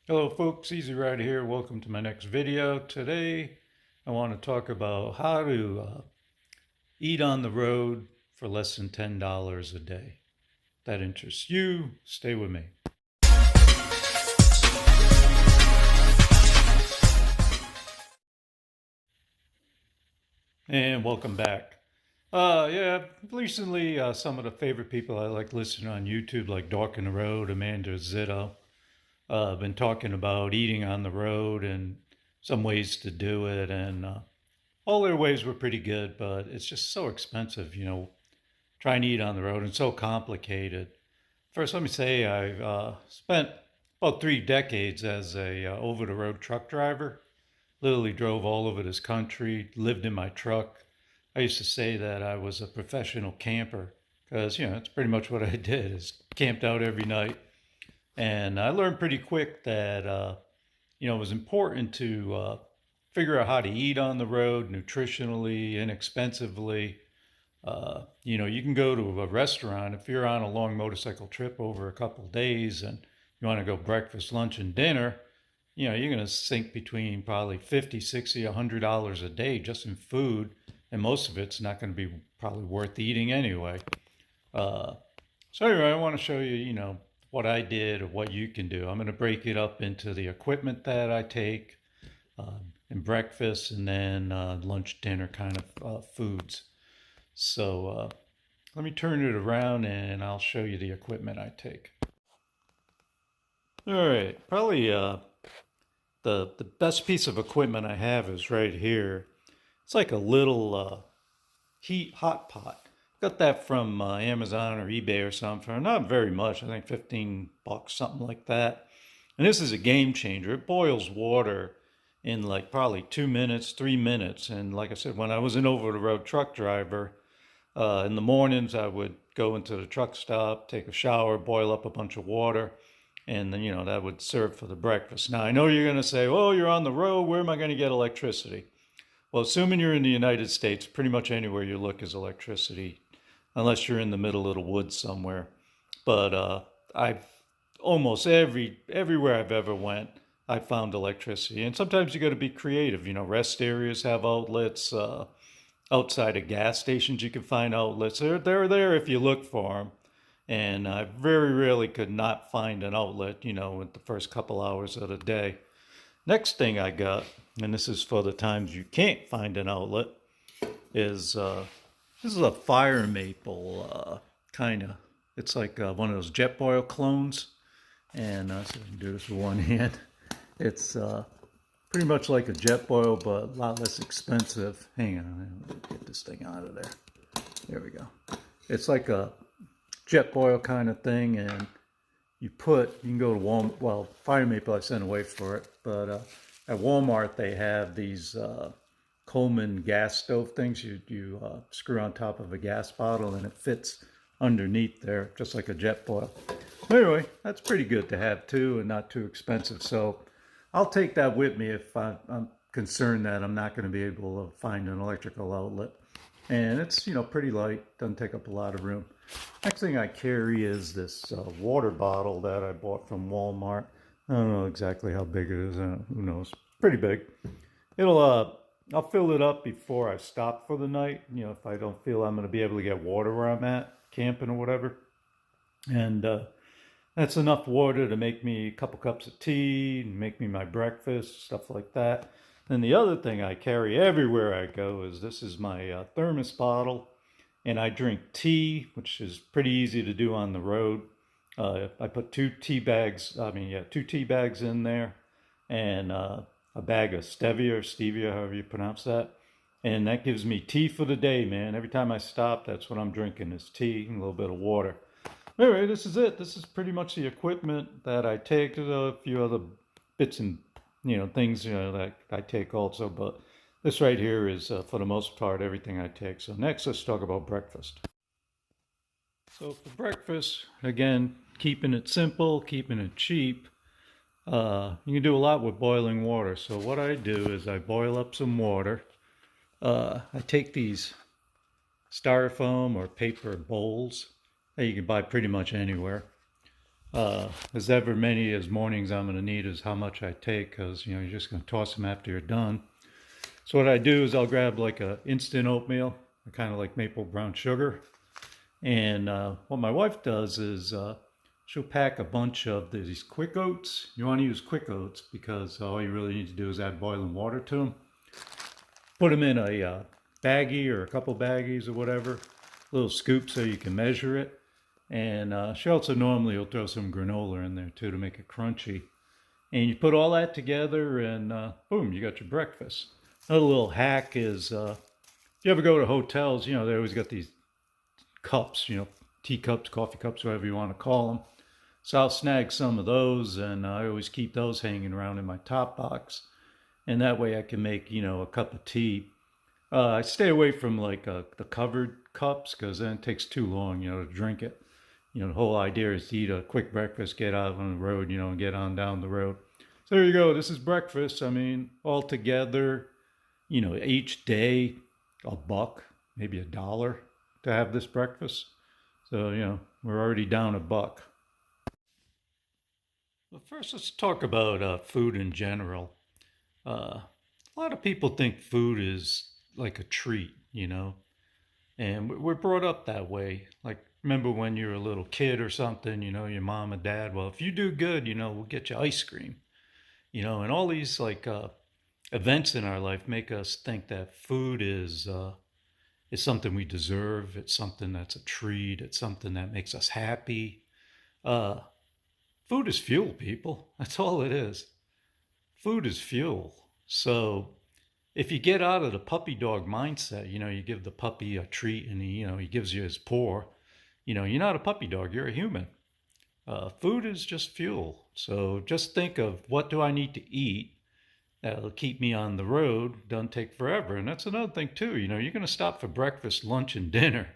Hello folks, Easy Ride here. Welcome to my next video. Today I want to talk about how to eat on the road for less than $10 a day. If that interests you, stay with me. And welcome back. Yeah, recently some of the favorite people I like listening on YouTube, like Dork in the Road, Amanda Zitto, been talking about eating on the road and some ways to do it. And all their ways were pretty good, but it's just so expensive, trying to eat on the road and so complicated. First, let me say I've spent about 3 decades as a over-the-road truck driver. Literally drove all over this country, lived in my truck. I used to say that I was a professional camper because, that's pretty much what I did is camped out every night. And I learned pretty quick that, it was important to figure out how to eat on the road nutritionally, inexpensively. You can go to a restaurant if you're on a long motorcycle trip over a couple of days and you want to go breakfast, lunch, and dinner. You're going to sink between probably 50, 60, $100 a day just in food, and most of it's not going to be probably worth eating anyway. Uh, so anyway, I want to show you, what I did or what you can do. I'm going to break it up into the equipment that I take, and breakfast, and then lunch, dinner kind of foods. So let me turn it around and I'll show you the equipment I take. All right, probably the best piece of equipment I have is right here. It's like a little hot pot. Got that from Amazon or eBay or something for not very much. I think 15 bucks, something like that. And this is a game changer. It boils water in like probably 2 minutes, 3 minutes. And like I said, when I was an over-the-road truck driver, in the mornings I would go into the truck stop, take a shower, boil up a bunch of water, and then, that would serve for the breakfast. Now, I know you're going to say, oh, you're on the road. Where am I going to get electricity? Well, assuming you're in the United States, pretty much anywhere you look is electricity, unless you're in the middle of the woods somewhere. But I've almost everywhere I've ever went, I found electricity. And sometimes you got to be creative. Rest areas have outlets. Outside of gas stations, you can find outlets. They're there if you look for them. And I very rarely could not find an outlet, with the first couple hours of the day. Next thing I got, and this is for the times you can't find an outlet, is this is a fire maple kind of. It's like one of those Jetboil clones, and so I can do this with one hand. It's pretty much like a Jetboil, but a lot less expensive. Hang on, let me get this thing out of there. There we go. It's like a Jetboil kind of thing, and you can go to Walmart. Well, Fire Maple I sent away for it, but at Walmart they have these Coleman gas stove things. You screw on top of a gas bottle, and it fits underneath there, just like a Jetboil. Anyway, that's pretty good to have too, and not too expensive. So I'll take that with me if I'm concerned that I'm not going to be able to find an electrical outlet. And it's, pretty light, doesn't take up a lot of room. Next thing I carry is this water bottle that I bought from Walmart. I don't know exactly how big it is. Who knows? Pretty big. I'll fill it up before I stop for the night. If I don't feel I'm going to be able to get water where I'm at, camping or whatever. And that's enough water to make me a couple cups of tea, and make me my breakfast, stuff like that. And the other thing I carry everywhere I go is this is my thermos bottle, and I drink tea, which is pretty easy to do on the road. I put two tea bags in there, and a bag of stevia, however you pronounce that. And that gives me tea for the day, man. Every time I stop, that's what I'm drinking is tea and a little bit of water. Anyway, this is it. This is pretty much the equipment that I take. There's a few other bits and things that I take also, but this right here is for the most part everything I take. So next, let's talk about breakfast. So for breakfast, again, keeping it simple, keeping it cheap. You can do a lot with boiling water. So what I do is I boil up some water. I take these styrofoam or paper bowls that you can buy pretty much anywhere. as ever many as mornings I'm going to need is how much I take, because you're just going to toss them after you're done. So what I do is I'll grab like a instant oatmeal, kind of like maple brown sugar. And what my wife does is she'll pack a bunch of these quick oats. You want to use quick oats because all you really need to do is add boiling water to them. Put them in a baggie or a couple baggies or whatever, little scoop so you can measure it. And she also normally will throw some granola in there too to make it crunchy. And you put all that together and boom, you got your breakfast. Another little hack is if you ever go to hotels, they always got these cups, teacups, coffee cups, whatever you want to call them. So I'll snag some of those and I always keep those hanging around in my top box. And that way I can make, a cup of tea. I stay away from like the covered cups because then it takes too long, to drink it. The whole idea is to eat a quick breakfast, get out on the road, and get on down the road. So there you go. This is breakfast. I mean, all together, each day, $1, maybe $1 to have this breakfast. So, we're already down $1. But first, let's talk about food in general. A lot of people think food is like a treat, and we're brought up that way. Like, remember when you were a little kid or something, your mom and dad, well, if you do good, we'll get you ice cream, and all these like events in our life make us think that food is something we deserve. It's something that's a treat. It's something that makes us happy. Uh, Food is fuel, people. That's all it is. Food is fuel. So if you get out of the puppy dog mindset, you give the puppy a treat and he gives you his paw, you're not a puppy dog, you're a human. Food is just fuel. So just think of what do I need to eat that'll keep me on the road, doesn't take forever. And that's another thing too, you're going to stop for breakfast, lunch, and dinner.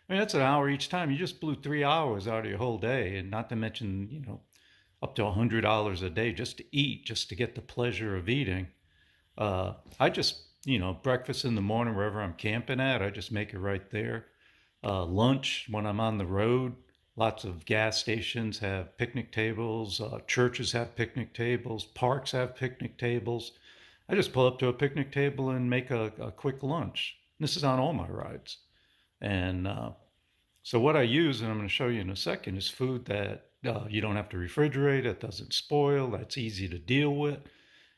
I mean, that's an hour each time. You just blew 3 hours out of your whole day. And not to mention, up to $100 a day just to eat, just to get the pleasure of eating. I just, breakfast in the morning, wherever I'm camping at, I just make it right there. Lunch, when I'm on the road, lots of gas stations have picnic tables, churches have picnic tables, parks have picnic tables. I just pull up to a picnic table and make a quick lunch. This is on all my rides. And so what I use, and I'm going to show you in a second, is food that you don't have to refrigerate. It doesn't spoil. That's easy to deal with.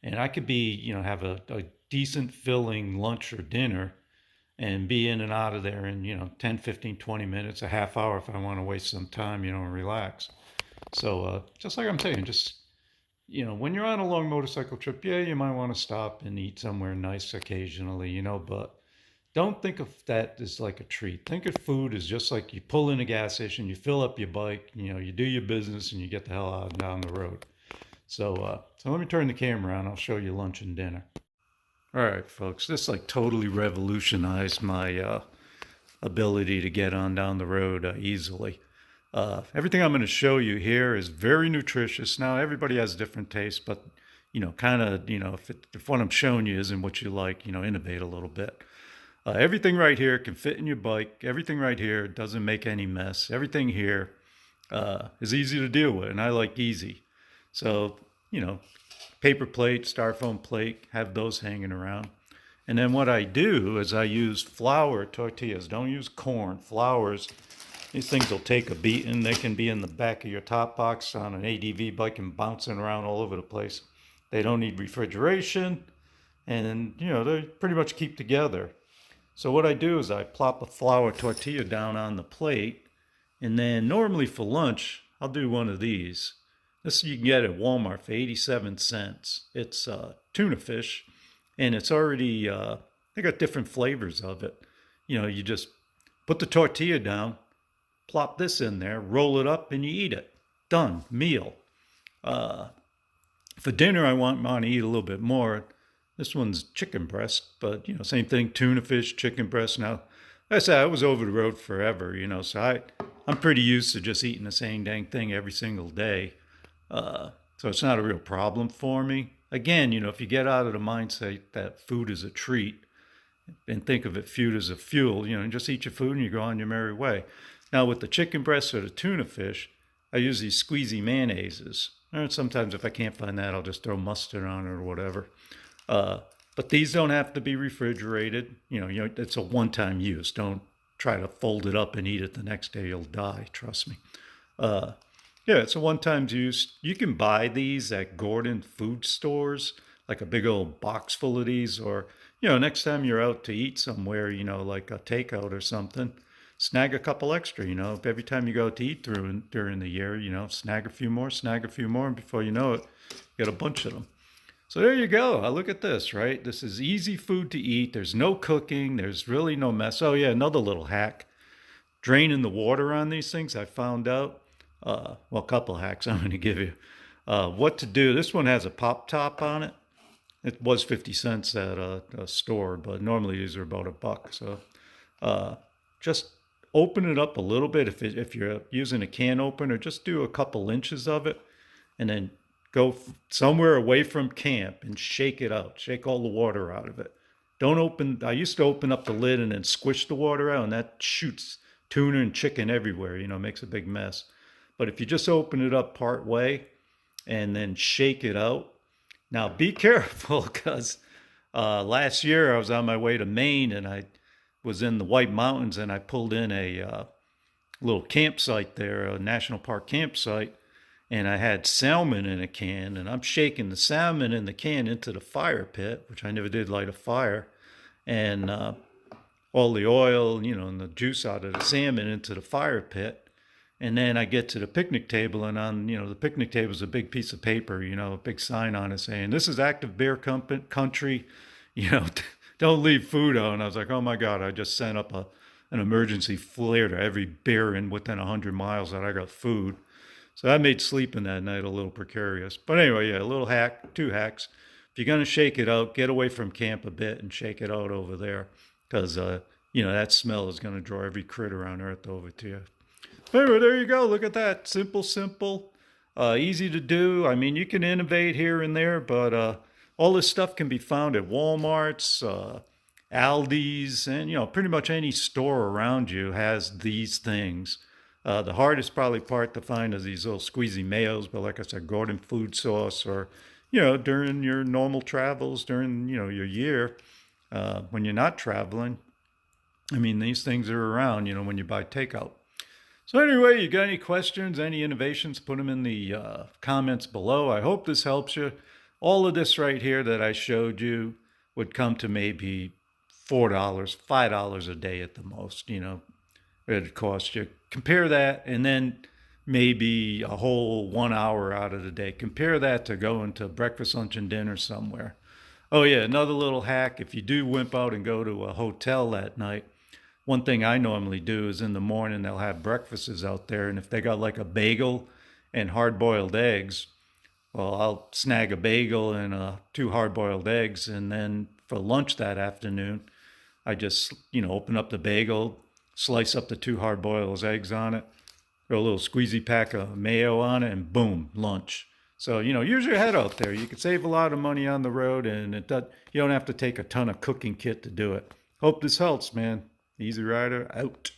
And I could be, have a decent filling lunch or dinner and be in and out of there in, 10, 15, 20 minutes, a half hour if I want to waste some time, and relax. So just like I'm saying, just, when you're on a long motorcycle trip, yeah, you might want to stop and eat somewhere nice occasionally, but don't think of that as like a treat. Think of food as just like you pull in a gas station, you fill up your bike, you do your business, and you get the hell out and down the road. So let me turn the camera on. I'll show you lunch and dinner. All right, folks, this like totally revolutionized my ability to get on down the road easily. Everything I'm going to show you here is very nutritious. Now, everybody has different tastes, but kind of, if what I'm showing you isn't what you like, innovate a little bit. Everything right here can fit in your bike. Everything right here doesn't make any mess. Everything here is easy to deal with, and I like easy. So, paper plate, styrofoam plate, have those hanging around. And then what I do is I use flour tortillas. Don't use corn, flours. These things will take a beating. They can be in the back of your top box on an ADV bike and bouncing around all over the place. They don't need refrigeration, and, they pretty much keep together. So what I do is I plop a flour tortilla down on the plate, and then normally for lunch, I'll do one of these. This you can get at Walmart for 87 cents. It's tuna fish, and it's already, they got different flavors of it. You just put the tortilla down, plop this in there, roll it up, and you eat it. Done, meal. For dinner, I want to eat a little bit more. This one's chicken breast, but, same thing, tuna fish, chicken breast. Now, like I said, I was over the road forever, so I'm pretty used to just eating the same dang thing every single day. So it's not a real problem for me. Again, if you get out of the mindset that food is a treat and think of food as a fuel, just eat your food and you go on your merry way. Now, with the chicken breast or the tuna fish, I use these squeezy mayonnaises. And sometimes if I can't find that, I'll just throw mustard on it or whatever. Uh, but these don't have to be refrigerated. It's a one-time use. Don't try to fold it up and eat it the next day. You'll die. Trust me. Uh, yeah, it's a one-time use. You can buy these at Gordon food stores, like a big old box full of these, or next time you're out to eat somewhere, like a takeout or something, snag a couple extra. Every time you go out to eat during the year, snag a few more, and before you know it, you get a bunch of them. So there you go. Look at this, right? This is easy food to eat. There's no cooking. There's really no mess. Oh yeah, another little hack: draining the water on these things. I found out. Well, a couple hacks I'm going to give you. What to do. This one has a pop top on it. It was 50 cents at a store, but normally these are about $1. So just open it up a little bit. If you're using a can opener, just do a couple inches of it, and then go somewhere away from camp and shake it out. Shake all the water out of it. Don't open. I used to open up the lid and then squish the water out, and that shoots tuna and chicken everywhere. Makes a big mess. But if you just open it up part way and then shake it out. Now be careful, because last year I was on my way to Maine, and I was in the White Mountains, and I pulled in a little campsite there, a national park campsite, and I had salmon in a can, and I'm shaking the salmon in the can into the fire pit, which I never did light a fire, and all the oil, and the juice out of the salmon into the fire pit. And then I get to the picnic table, and on, the picnic table is a big piece of paper, a big sign on it saying, "This is active bear country, don't leave food out." And I was like, oh my God, I just sent up an emergency flare to every bear within 100 miles that I got food. So that made sleeping that night a little precarious. But anyway, yeah, a little hack, 2 hacks. If you're going to shake it out, get away from camp a bit and shake it out over there, because, that smell is going to draw every critter on earth over to you. Anyway, there you go. Look at that. Simple, easy to do. I mean, you can innovate here and there, but all this stuff can be found at Walmart's, Aldi's, and, pretty much any store around you has these things. The hardest probably part to find is these little squeezy mayos, but like I said, Gordon food sauce, or, during your normal travels, during, your year, when you're not traveling. I mean, these things are around, when you buy takeout. So anyway, you got any questions, any innovations, put them in the comments below. I hope this helps you. All of this right here that I showed you would come to maybe $4, $5 a day at the most, it'd cost you. Compare that, and then maybe a whole 1 hour out of the day. Compare that to going to breakfast, lunch, and dinner somewhere. Oh yeah, another little hack: if you do wimp out and go to a hotel that night, one thing I normally do is in the morning they'll have breakfasts out there, and if they got like a bagel and hard-boiled eggs, well, I'll snag a bagel and 2 hard-boiled eggs, and then for lunch that afternoon, I just open up the bagel, slice up the 2 hard-boiled eggs on it, throw a little squeezy pack of mayo on it, and boom, lunch. So use your head out there. You can save a lot of money on the road, and you don't have to take a ton of cooking kit to do it. Hope this helps, man. Easy Rider out.